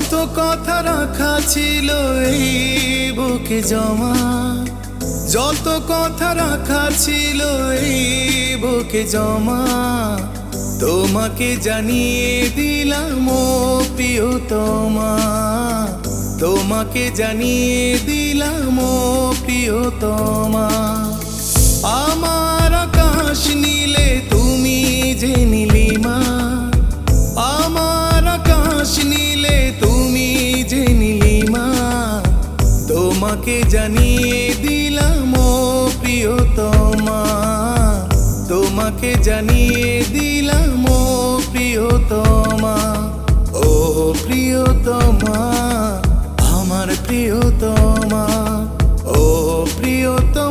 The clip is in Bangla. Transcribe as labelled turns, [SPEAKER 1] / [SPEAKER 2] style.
[SPEAKER 1] কত কথা রাখা ছিল এই বুকে জমা, যত কথা রাখা ছিল এই বুকে জমা, তোমাকে জানিয়ে দিলাম ও প্রিয়তমা, তোমাকে জানিয়ে দিলাম ও প্রিয়তমা। আমার আকাশ নীলে তুমি যে নীলিমা, আমার আকাশ নীলে তুমি যে নীলিমা, তোমাকে জানিয়ে দিলাম ও প্রিয়তমা, তোমাকে জানিয়ে দিলাম ও প্রিয়তমা। ও প্রিয়তমা, আমার প্রিয়তমা, ও প্রিয়তমা।